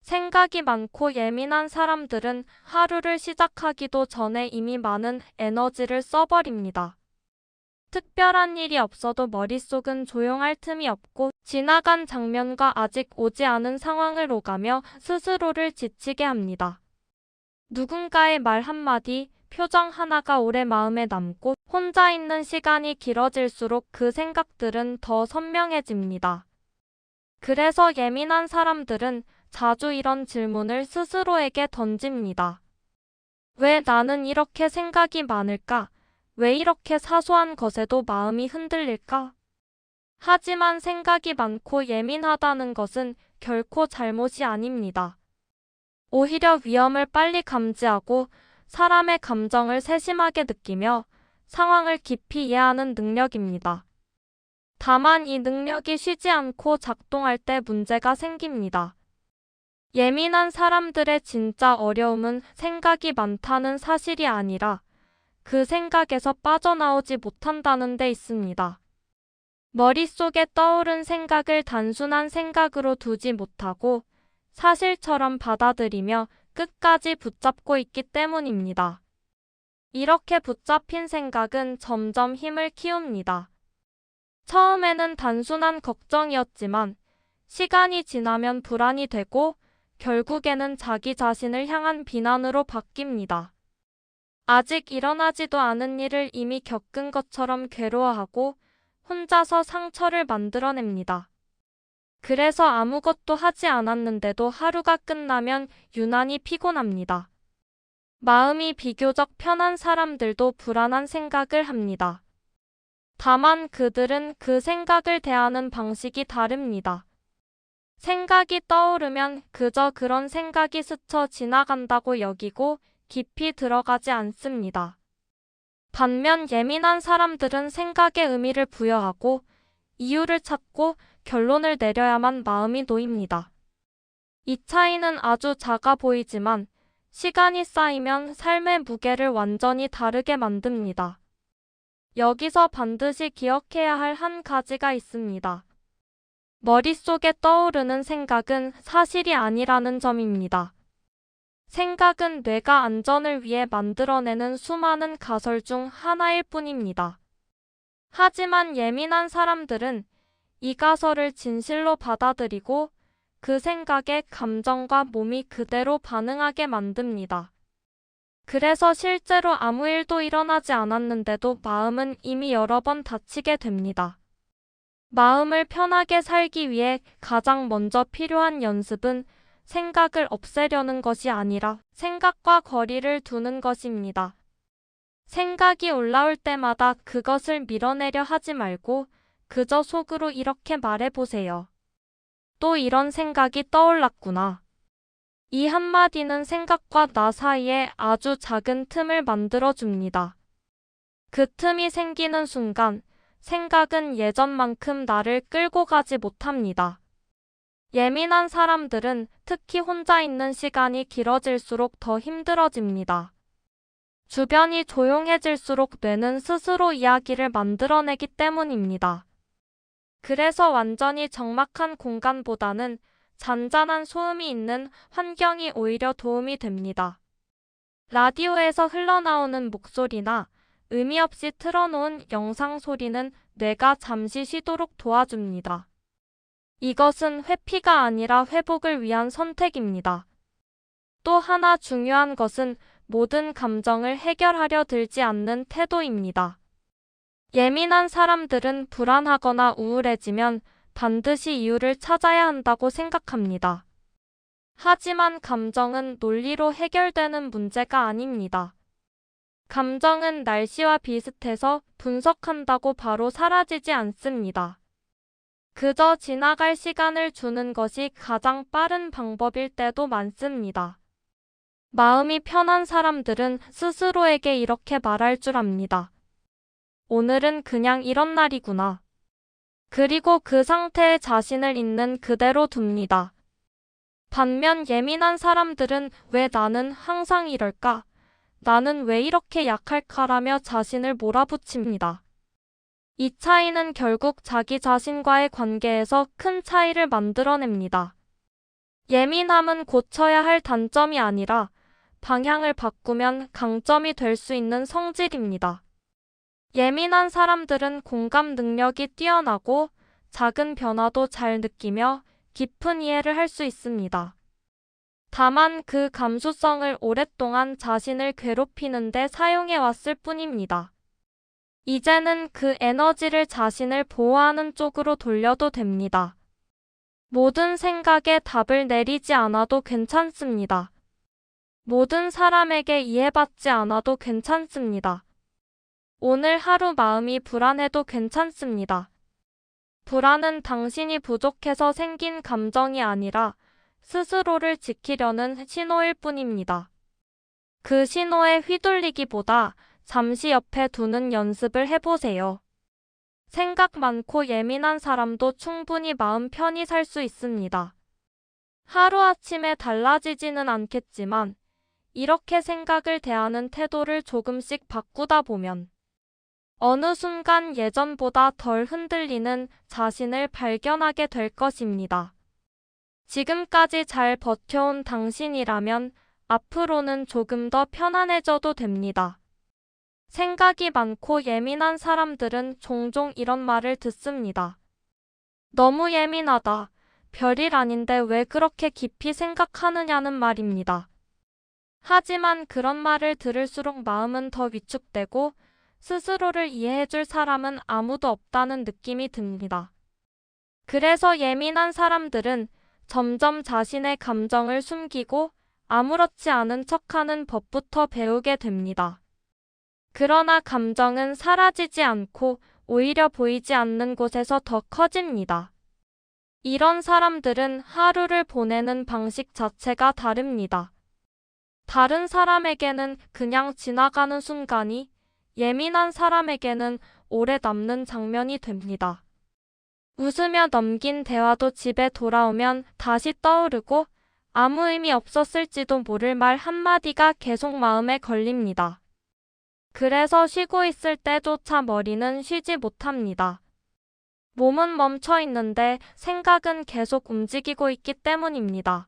생각이 많고 예민한 사람들은 하루를 시작하기도 전에 이미 많은 에너지를 써버립니다. 특별한 일이 없어도 머릿속은 조용할 틈이 없고 지나간 장면과 아직 오지 않은 상황을 오가며 스스로를 지치게 합니다. 누군가의 말 한마디, 표정 하나가 오래 마음에 남고 혼자 있는 시간이 길어질수록 그 생각들은 더 선명해집니다. 그래서 예민한 사람들은 자주 이런 질문을 스스로에게 던집니다. 왜 나는 이렇게 생각이 많을까? 왜 이렇게 사소한 것에도 마음이 흔들릴까? 하지만 생각이 많고 예민하다는 것은 결코 잘못이 아닙니다. 오히려 위험을 빨리 감지하고 사람의 감정을 세심하게 느끼며 상황을 깊이 이해하는 능력입니다. 다만 이 능력이 쉬지 않고 작동할 때 문제가 생깁니다. 예민한 사람들의 진짜 어려움은 생각이 많다는 사실이 아니라 그 생각에서 빠져나오지 못한다는 데 있습니다. 머릿속에 떠오른 생각을 단순한 생각으로 두지 못하고 사실처럼 받아들이며 끝까지 붙잡고 있기 때문입니다. 이렇게 붙잡힌 생각은 점점 힘을 키웁니다. 처음에는 단순한 걱정이었지만 시간이 지나면 불안이 되고 결국에는 자기 자신을 향한 비난으로 바뀝니다. 아직 일어나지도 않은 일을 이미 겪은 것처럼 괴로워하고 혼자서 상처를 만들어냅니다. 그래서 아무것도 하지 않았는데도 하루가 끝나면 유난히 피곤합니다. 마음이 비교적 편한 사람들도 불안한 생각을 합니다. 다만 그들은 그 생각을 대하는 방식이 다릅니다. 생각이 떠오르면 그저 그런 생각이 스쳐 지나간다고 여기고 깊이 들어가지 않습니다. 반면 예민한 사람들은 생각에 의미를 부여하고 이유를 찾고 결론을 내려야만 마음이 놓입니다. 이 차이는 아주 작아 보이지만 시간이 쌓이면 삶의 무게를 완전히 다르게 만듭니다. 여기서 반드시 기억해야 할 한 가지가 있습니다. 머릿속에 떠오르는 생각은 사실이 아니라는 점입니다. 생각은 뇌가 안전을 위해 만들어내는 수많은 가설 중 하나일 뿐입니다. 하지만 예민한 사람들은 이 가설을 진실로 받아들이고 그 생각에 감정과 몸이 그대로 반응하게 만듭니다. 그래서 실제로 아무 일도 일어나지 않았는데도 마음은 이미 여러 번 다치게 됩니다. 마음을 편하게 살기 위해 가장 먼저 필요한 연습은 생각을 없애려는 것이 아니라 생각과 거리를 두는 것입니다. 생각이 올라올 때마다 그것을 밀어내려 하지 말고 그저 속으로 이렇게 말해보세요. 또 이런 생각이 떠올랐구나. 이 한마디는 생각과 나 사이에 아주 작은 틈을 만들어줍니다. 그 틈이 생기는 순간 생각은 예전만큼 나를 끌고 가지 못합니다. 예민한 사람들은 특히 혼자 있는 시간이 길어질수록 더 힘들어집니다. 주변이 조용해질수록 뇌는 스스로 이야기를 만들어내기 때문입니다. 그래서 완전히 적막한 공간보다는 잔잔한 소음이 있는 환경이 오히려 도움이 됩니다. 라디오에서 흘러나오는 목소리나 의미 없이 틀어놓은 영상 소리는 뇌가 잠시 쉬도록 도와줍니다. 이것은 회피가 아니라 회복을 위한 선택입니다. 또 하나 중요한 것은 모든 감정을 해결하려 들지 않는 태도입니다. 예민한 사람들은 불안하거나 우울해지면 반드시 이유를 찾아야 한다고 생각합니다. 하지만 감정은 논리로 해결되는 문제가 아닙니다. 감정은 날씨와 비슷해서 분석한다고 바로 사라지지 않습니다. 그저 지나갈 시간을 주는 것이 가장 빠른 방법일 때도 많습니다. 마음이 편한 사람들은 스스로에게 이렇게 말할 줄 압니다. 오늘은 그냥 이런 날이구나. 그리고 그 상태에 자신을 있는 그대로 둡니다. 반면 예민한 사람들은 왜 나는 항상 이럴까? 나는 왜 이렇게 약할까라며 자신을 몰아붙입니다. 이 차이는 결국 자기 자신과의 관계에서 큰 차이를 만들어냅니다. 예민함은 고쳐야 할 단점이 아니라 방향을 바꾸면 강점이 될 수 있는 성질입니다. 예민한 사람들은 공감 능력이 뛰어나고 작은 변화도 잘 느끼며 깊은 이해를 할 수 있습니다. 다만 그 감수성을 오랫동안 자신을 괴롭히는 데 사용해 왔을 뿐입니다. 이제는 그 에너지를 자신을 보호하는 쪽으로 돌려도 됩니다. 모든 생각에 답을 내리지 않아도 괜찮습니다. 모든 사람에게 이해받지 않아도 괜찮습니다. 오늘 하루 마음이 불안해도 괜찮습니다. 불안은 당신이 부족해서 생긴 감정이 아니라 스스로를 지키려는 신호일 뿐입니다. 그 신호에 휘둘리기보다 잠시 옆에 두는 연습을 해보세요. 생각 많고 예민한 사람도 충분히 마음 편히 살 수 있습니다. 하루아침에 달라지지는 않겠지만 이렇게 생각을 대하는 태도를 조금씩 바꾸다 보면 어느 순간 예전보다 덜 흔들리는 자신을 발견하게 될 것입니다. 지금까지 잘 버텨온 당신이라면 앞으로는 조금 더 편안해져도 됩니다. 생각이 많고 예민한 사람들은 종종 이런 말을 듣습니다. 너무 예민하다. 별일 아닌데 왜 그렇게 깊이 생각하느냐는 말입니다. 하지만 그런 말을 들을수록 마음은 더 위축되고 스스로를 이해해줄 사람은 아무도 없다는 느낌이 듭니다. 그래서 예민한 사람들은 점점 자신의 감정을 숨기고 아무렇지 않은 척하는 법부터 배우게 됩니다. 그러나 감정은 사라지지 않고 오히려 보이지 않는 곳에서 더 커집니다. 이런 사람들은 하루를 보내는 방식 자체가 다릅니다. 다른 사람에게는 그냥 지나가는 순간이 예민한 사람에게는 오래 남는 장면이 됩니다. 웃으며 넘긴 대화도 집에 돌아오면 다시 떠오르고 아무 의미 없었을지도 모를 말 한마디가 계속 마음에 걸립니다. 그래서 쉬고 있을 때조차 머리는 쉬지 못합니다. 몸은 멈춰 있는데 생각은 계속 움직이고 있기 때문입니다.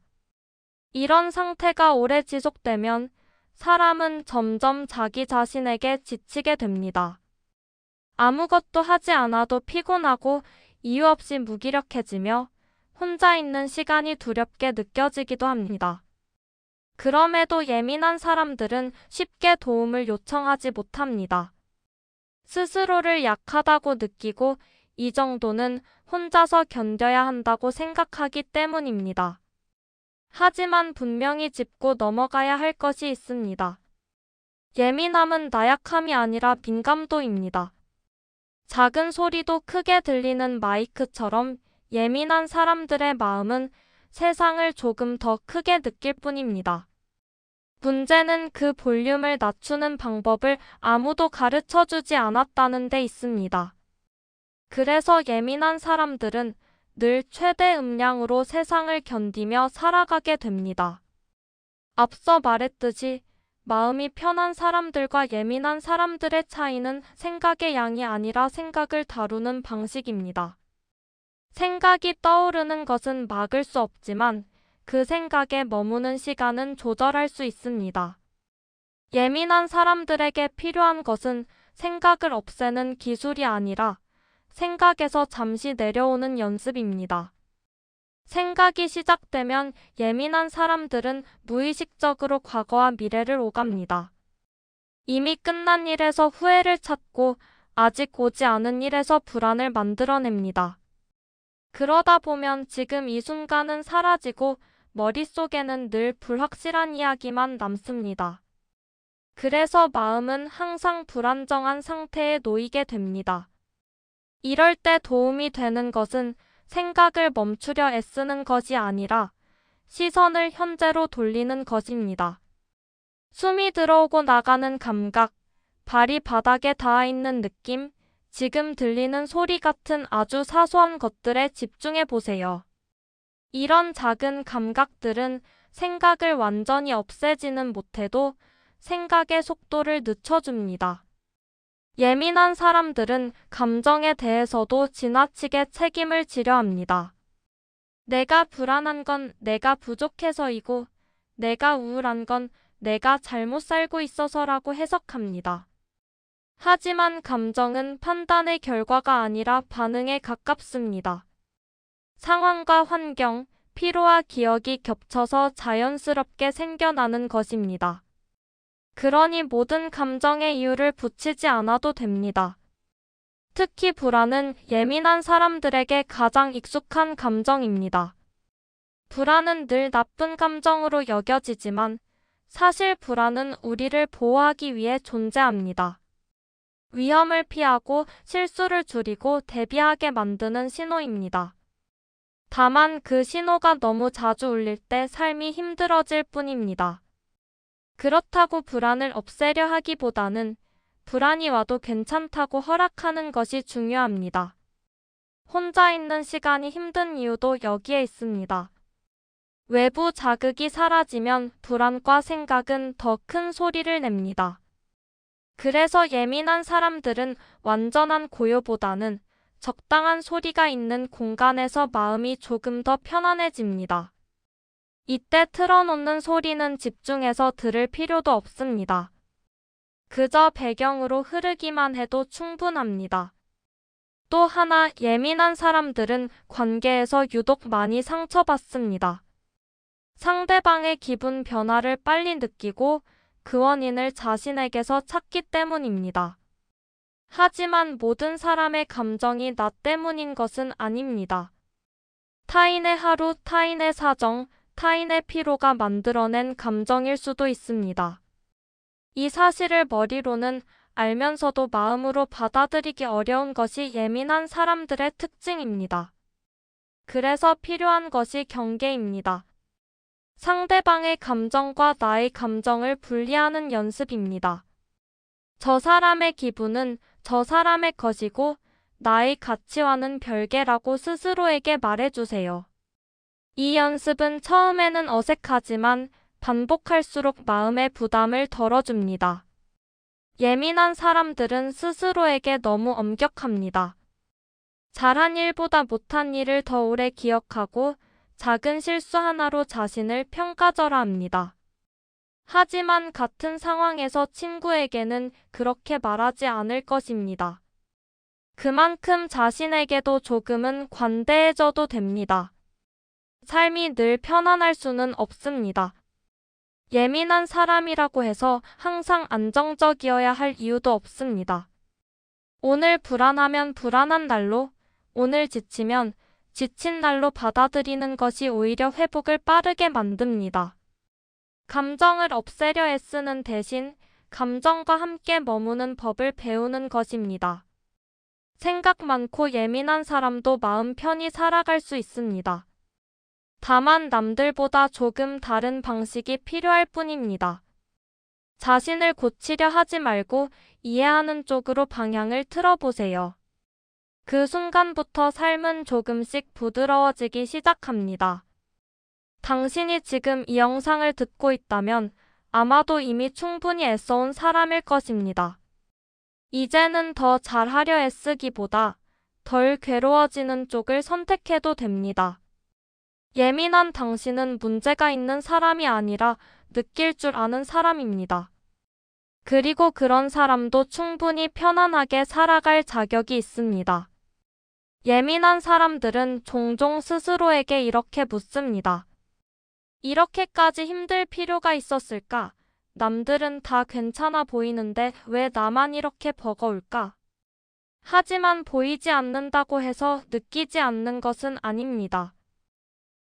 이런 상태가 오래 지속되면 사람은 점점 자기 자신에게 지치게 됩니다. 아무것도 하지 않아도 피곤하고 이유 없이 무기력해지며 혼자 있는 시간이 두렵게 느껴지기도 합니다. 그럼에도 예민한 사람들은 쉽게 도움을 요청하지 못합니다. 스스로를 약하다고 느끼고 이 정도는 혼자서 견뎌야 한다고 생각하기 때문입니다. 하지만 분명히 짚고 넘어가야 할 것이 있습니다. 예민함은 나약함이 아니라 민감도입니다. 작은 소리도 크게 들리는 마이크처럼 예민한 사람들의 마음은 세상을 조금 더 크게 느낄 뿐입니다. 문제는 그 볼륨을 낮추는 방법을 아무도 가르쳐주지 않았다는 데 있습니다. 그래서 예민한 사람들은 늘 최대 음량으로 세상을 견디며 살아가게 됩니다. 앞서 말했듯이 마음이 편한 사람들과 예민한 사람들의 차이는 생각의 양이 아니라 생각을 다루는 방식입니다. 생각이 떠오르는 것은 막을 수 없지만 그 생각에 머무는 시간은 조절할 수 있습니다. 예민한 사람들에게 필요한 것은 생각을 없애는 기술이 아니라 생각에서 잠시 내려오는 연습입니다. 생각이 시작되면 예민한 사람들은 무의식적으로 과거와 미래를 오갑니다. 이미 끝난 일에서 후회를 찾고 아직 오지 않은 일에서 불안을 만들어냅니다. 그러다 보면 지금 이 순간은 사라지고 머릿속에는 늘 불확실한 이야기만 남습니다. 그래서 마음은 항상 불안정한 상태에 놓이게 됩니다. 이럴 때 도움이 되는 것은 생각을 멈추려 애쓰는 것이 아니라 시선을 현재로 돌리는 것입니다. 숨이 들어오고 나가는 감각, 발이 바닥에 닿아 있는 느낌, 지금 들리는 소리 같은 아주 사소한 것들에 집중해 보세요. 이런 작은 감각들은 생각을 완전히 없애지는 못해도 생각의 속도를 늦춰줍니다. 예민한 사람들은 감정에 대해서도 지나치게 책임을 지려 합니다. 내가 불안한 건 내가 부족해서이고, 내가 우울한 건 내가 잘못 살고 있어서라고 해석합니다. 하지만 감정은 판단의 결과가 아니라 반응에 가깝습니다. 상황과 환경, 피로와 기억이 겹쳐서 자연스럽게 생겨나는 것입니다. 그러니 모든 감정의 이유를 붙이지 않아도 됩니다. 특히 불안은 예민한 사람들에게 가장 익숙한 감정입니다. 불안은 늘 나쁜 감정으로 여겨지지만 사실 불안은 우리를 보호하기 위해 존재합니다. 위험을 피하고 실수를 줄이고 대비하게 만드는 신호입니다. 다만 그 신호가 너무 자주 울릴 때 삶이 힘들어질 뿐입니다. 그렇다고 불안을 없애려 하기보다는 불안이 와도 괜찮다고 허락하는 것이 중요합니다. 혼자 있는 시간이 힘든 이유도 여기에 있습니다. 외부 자극이 사라지면 불안과 생각은 더 큰 소리를 냅니다. 그래서 예민한 사람들은 완전한 고요보다는 적당한 소리가 있는 공간에서 마음이 조금 더 편안해집니다. 이때 틀어놓는 소리는 집중해서 들을 필요도 없습니다. 그저 배경으로 흐르기만 해도 충분합니다. 또 하나, 예민한 사람들은 관계에서 유독 많이 상처받습니다. 상대방의 기분 변화를 빨리 느끼고 그 원인을 자신에게서 찾기 때문입니다. 하지만 모든 사람의 감정이 나 때문인 것은 아닙니다. 타인의 하루, 타인의 사정, 타인의 피로가 만들어낸 감정일 수도 있습니다. 이 사실을 머리로는 알면서도 마음으로 받아들이기 어려운 것이 예민한 사람들의 특징입니다. 그래서 필요한 것이 경계입니다. 상대방의 감정과 나의 감정을 분리하는 연습입니다. 저 사람의 기분은 저 사람의 것이고 나의 가치와는 별개라고 스스로에게 말해주세요. 이 연습은 처음에는 어색하지만 반복할수록 마음의 부담을 덜어줍니다. 예민한 사람들은 스스로에게 너무 엄격합니다. 잘한 일보다 못한 일을 더 오래 기억하고 작은 실수 하나로 자신을 평가절하합니다. 하지만 같은 상황에서 친구에게는 그렇게 말하지 않을 것입니다. 그만큼 자신에게도 조금은 관대해져도 됩니다. 삶이 늘 편안할 수는 없습니다. 예민한 사람이라고 해서 항상 안정적이어야 할 이유도 없습니다. 오늘 불안하면 불안한 날로, 오늘 지치면 지친 날로 받아들이는 것이 오히려 회복을 빠르게 만듭니다. 감정을 없애려 애쓰는 대신 감정과 함께 머무는 법을 배우는 것입니다. 생각 많고 예민한 사람도 마음 편히 살아갈 수 있습니다. 다만 남들보다 조금 다른 방식이 필요할 뿐입니다. 자신을 고치려 하지 말고 이해하는 쪽으로 방향을 틀어보세요. 그 순간부터 삶은 조금씩 부드러워지기 시작합니다. 당신이 지금 이 영상을 듣고 있다면 아마도 이미 충분히 애써온 사람일 것입니다. 이제는 더 잘하려 애쓰기보다 덜 괴로워지는 쪽을 선택해도 됩니다. 예민한 당신은 문제가 있는 사람이 아니라 느낄 줄 아는 사람입니다. 그리고 그런 사람도 충분히 편안하게 살아갈 자격이 있습니다. 예민한 사람들은 종종 스스로에게 이렇게 묻습니다. 이렇게까지 힘들 필요가 있었을까? 남들은 다 괜찮아 보이는데 왜 나만 이렇게 버거울까? 하지만 보이지 않는다고 해서 느끼지 않는 것은 아닙니다.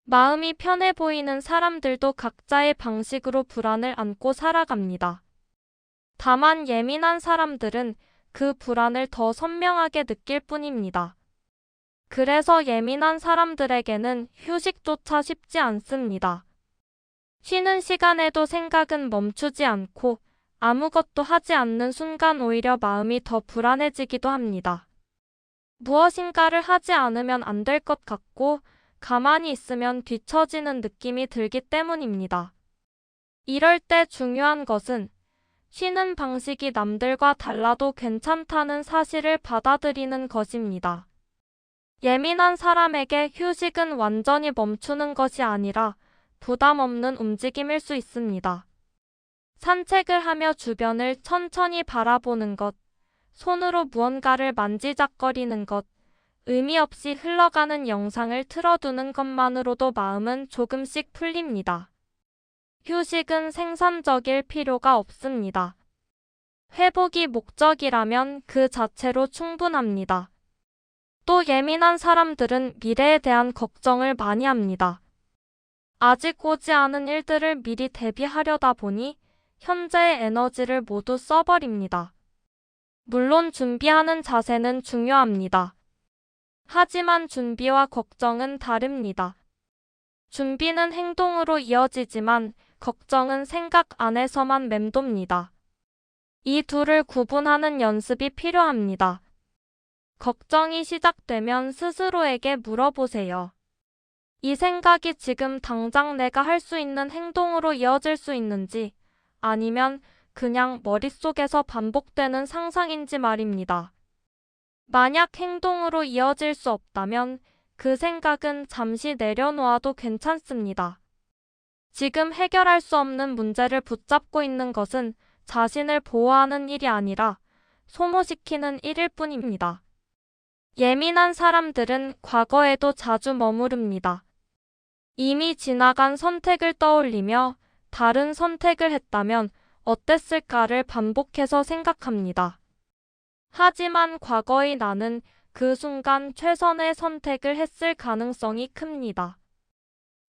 마음이 편해 보이는 사람들도 각자의 방식으로 불안을 안고 살아갑니다. 다만 예민한 사람들은 그 불안을 더 선명하게 느낄 뿐입니다. 그래서 예민한 사람들에게는 휴식조차 쉽지 않습니다. 쉬는 시간에도 생각은 멈추지 않고 아무것도 하지 않는 순간 오히려 마음이 더 불안해지기도 합니다. 무엇인가를 하지 않으면 안 될 것 같고 가만히 있으면 뒤처지는 느낌이 들기 때문입니다. 이럴 때 중요한 것은 쉬는 방식이 남들과 달라도 괜찮다는 사실을 받아들이는 것입니다. 예민한 사람에게 휴식은 완전히 멈추는 것이 아니라 부담 없는 움직임일 수 있습니다. 산책을 하며 주변을 천천히 바라보는 것, 손으로 무언가를 만지작거리는 것, 의미 없이 흘러가는 영상을 틀어두는 것만으로도 마음은 조금씩 풀립니다. 휴식은 생산적일 필요가 없습니다. 회복이 목적이라면 그 자체로 충분합니다. 또 예민한 사람들은 미래에 대한 걱정을 많이 합니다. 아직 오지 않은 일들을 미리 대비하려다 보니 현재의 에너지를 모두 써버립니다. 물론 준비하는 자세는 중요합니다. 하지만 준비와 걱정은 다릅니다. 준비는 행동으로 이어지지만 걱정은 생각 안에서만 맴돕니다. 이 둘을 구분하는 연습이 필요합니다. 걱정이 시작되면 스스로에게 물어보세요. 이 생각이 지금 당장 내가 할 수 있는 행동으로 이어질 수 있는지, 아니면 그냥 머릿속에서 반복되는 상상인지 말입니다. 만약 행동으로 이어질 수 없다면 그 생각은 잠시 내려놓아도 괜찮습니다. 지금 해결할 수 없는 문제를 붙잡고 있는 것은 자신을 보호하는 일이 아니라 소모시키는 일일 뿐입니다. 예민한 사람들은 과거에도 자주 머무릅니다. 이미 지나간 선택을 떠올리며 다른 선택을 했다면 어땠을까를 반복해서 생각합니다. 하지만 과거의 나는 그 순간 최선의 선택을 했을 가능성이 큽니다.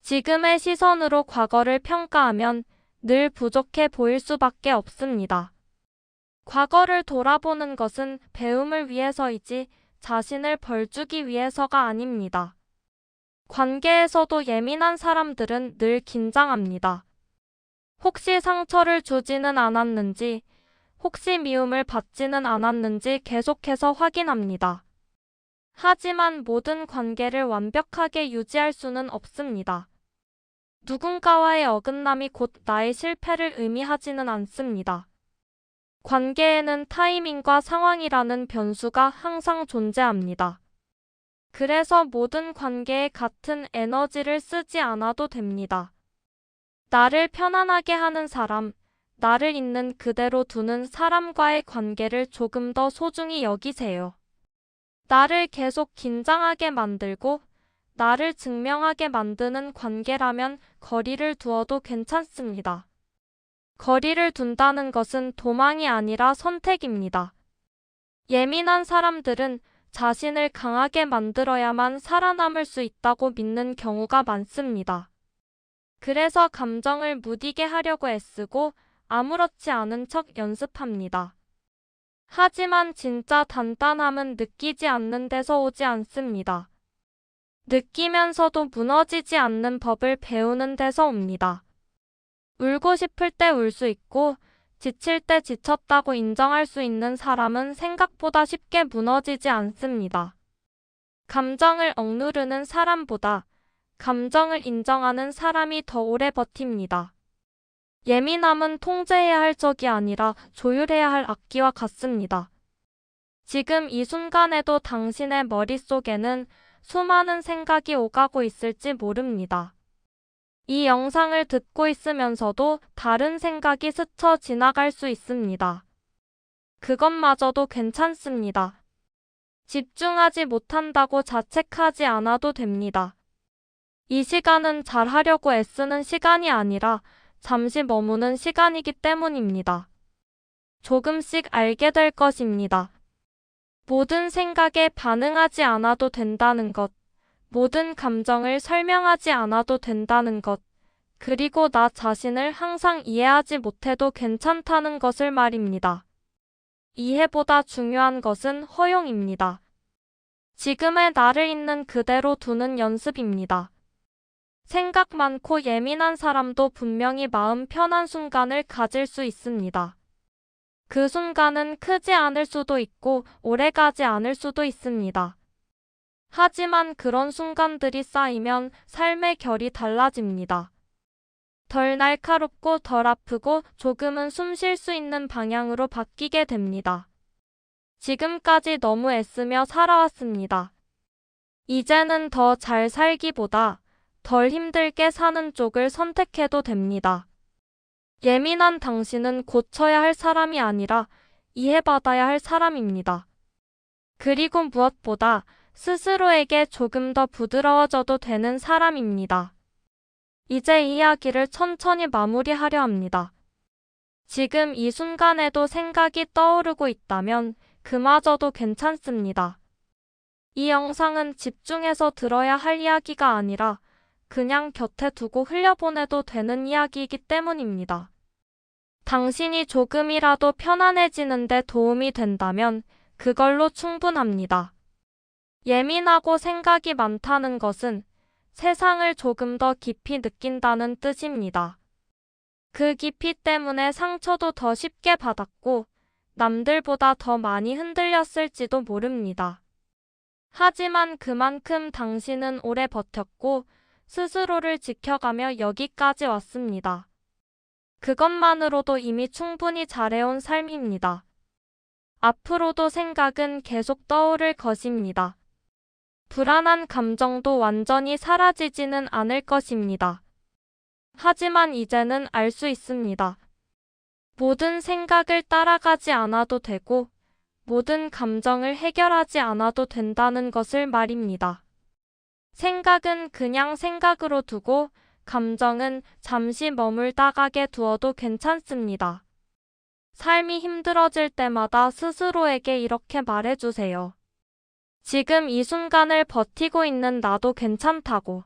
지금의 시선으로 과거를 평가하면 늘 부족해 보일 수밖에 없습니다. 과거를 돌아보는 것은 배움을 위해서이지 자신을 벌주기 위해서가 아닙니다. 관계에서도 예민한 사람들은 늘 긴장합니다. 혹시 상처를 주지는 않았는지, 혹시 미움을 받지는 않았는지 계속해서 확인합니다. 하지만 모든 관계를 완벽하게 유지할 수는 없습니다. 누군가와의 어긋남이 곧 나의 실패를 의미하지는 않습니다. 관계에는 타이밍과 상황이라는 변수가 항상 존재합니다. 그래서 모든 관계에 같은 에너지를 쓰지 않아도 됩니다. 나를 편안하게 하는 사람, 나를 있는 그대로 두는 사람과의 관계를 조금 더 소중히 여기세요. 나를 계속 긴장하게 만들고 나를 증명하게 만드는 관계라면 거리를 두어도 괜찮습니다. 거리를 둔다는 것은 도망이 아니라 선택입니다. 예민한 사람들은 자신을 강하게 만들어야만 살아남을 수 있다고 믿는 경우가 많습니다. 그래서 감정을 무디게 하려고 애쓰고 아무렇지 않은 척 연습합니다. 하지만 진짜 단단함은 느끼지 않는 데서 오지 않습니다. 느끼면서도 무너지지 않는 법을 배우는 데서 옵니다. 울고 싶을 때 울 수 있고 지칠 때 지쳤다고 인정할 수 있는 사람은 생각보다 쉽게 무너지지 않습니다. 감정을 억누르는 사람보다 감정을 인정하는 사람이 더 오래 버팁니다. 예민함은 통제해야 할 적이 아니라 조율해야 할 악기와 같습니다. 지금 이 순간에도 당신의 머릿속에는 수많은 생각이 오가고 있을지 모릅니다. 이 영상을 듣고 있으면서도 다른 생각이 스쳐 지나갈 수 있습니다. 그것마저도 괜찮습니다. 집중하지 못한다고 자책하지 않아도 됩니다. 이 시간은 잘하려고 애쓰는 시간이 아니라 잠시 머무는 시간이기 때문입니다. 조금씩 알게 될 것입니다. 모든 생각에 반응하지 않아도 된다는 것, 모든 감정을 설명하지 않아도 된다는 것, 그리고 나 자신을 항상 이해하지 못해도 괜찮다는 것을 말입니다. 이해보다 중요한 것은 허용입니다. 지금의 나를 있는 그대로 두는 연습입니다. 생각 많고 예민한 사람도 분명히 마음 편한 순간을 가질 수 있습니다. 그 순간은 크지 않을 수도 있고 오래가지 않을 수도 있습니다. 하지만 그런 순간들이 쌓이면 삶의 결이 달라집니다. 덜 날카롭고 덜 아프고 조금은 숨 쉴 수 있는 방향으로 바뀌게 됩니다. 지금까지 너무 애쓰며 살아왔습니다. 이제는 더 잘 살기보다 덜 힘들게 사는 쪽을 선택해도 됩니다. 예민한 당신은 고쳐야 할 사람이 아니라 이해받아야 할 사람입니다. 그리고 무엇보다 스스로에게 조금 더 부드러워져도 되는 사람입니다. 이제 이야기를 천천히 마무리하려 합니다. 지금 이 순간에도 생각이 떠오르고 있다면 그마저도 괜찮습니다. 이 영상은 집중해서 들어야 할 이야기가 아니라 그냥 곁에 두고 흘려보내도 되는 이야기이기 때문입니다. 당신이 조금이라도 편안해지는데 도움이 된다면 그걸로 충분합니다. 예민하고 생각이 많다는 것은 세상을 조금 더 깊이 느낀다는 뜻입니다. 그 깊이 때문에 상처도 더 쉽게 받았고 남들보다 더 많이 흔들렸을지도 모릅니다. 하지만 그만큼 당신은 오래 버텼고 스스로를 지켜가며 여기까지 왔습니다. 그것만으로도 이미 충분히 잘해온 삶입니다. 앞으로도 생각은 계속 떠오를 것입니다. 불안한 감정도 완전히 사라지지는 않을 것입니다. 하지만 이제는 알 수 있습니다. 모든 생각을 따라가지 않아도 되고 모든 감정을 해결하지 않아도 된다는 것을 말입니다. 생각은 그냥 생각으로 두고 감정은 잠시 머물다가게 두어도 괜찮습니다. 삶이 힘들어질 때마다 스스로에게 이렇게 말해주세요. 지금 이 순간을 버티고 있는 나도 괜찮다고.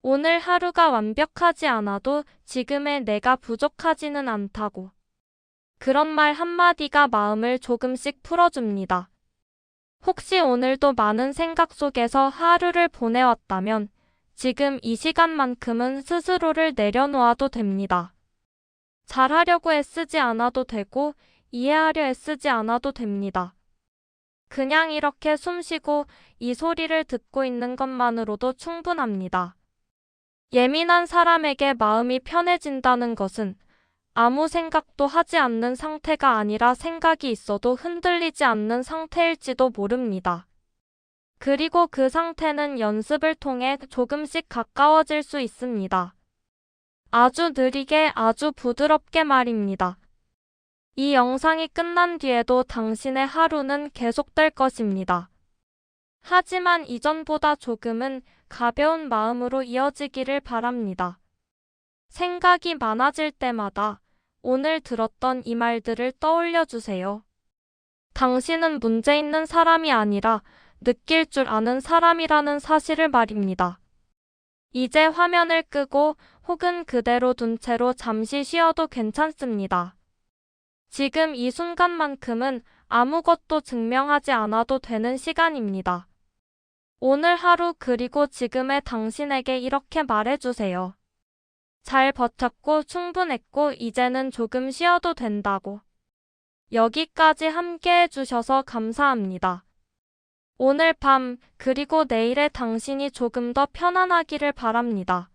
오늘 하루가 완벽하지 않아도 지금의 내가 부족하지는 않다고. 그런 말 한마디가 마음을 조금씩 풀어줍니다. 혹시 오늘도 많은 생각 속에서 하루를 보내왔다면 지금 이 시간만큼은 스스로를 내려놓아도 됩니다. 잘하려고 애쓰지 않아도 되고 이해하려 애쓰지 않아도 됩니다. 그냥 이렇게 숨쉬고 이 소리를 듣고 있는 것만으로도 충분합니다. 예민한 사람에게 마음이 편해진다는 것은 아무 생각도 하지 않는 상태가 아니라 생각이 있어도 흔들리지 않는 상태일지도 모릅니다. 그리고 그 상태는 연습을 통해 조금씩 가까워질 수 있습니다. 아주 느리게 아주 부드럽게 말입니다. 이 영상이 끝난 뒤에도 당신의 하루는 계속될 것입니다. 하지만 이전보다 조금은 가벼운 마음으로 이어지기를 바랍니다. 생각이 많아질 때마다 오늘 들었던 이 말들을 떠올려 주세요. 당신은 문제 있는 사람이 아니라 느낄 줄 아는 사람이라는 사실을 말입니다. 이제 화면을 끄고 혹은 그대로 둔 채로 잠시 쉬어도 괜찮습니다. 지금 이 순간만큼은 아무것도 증명하지 않아도 되는 시간입니다. 오늘 하루 그리고 지금의 당신에게 이렇게 말해주세요. 잘 버텼고 충분했고 이제는 조금 쉬어도 된다고. 여기까지 함께 해주셔서 감사합니다. 오늘 밤 그리고 내일의 당신이 조금 더 편안하기를 바랍니다.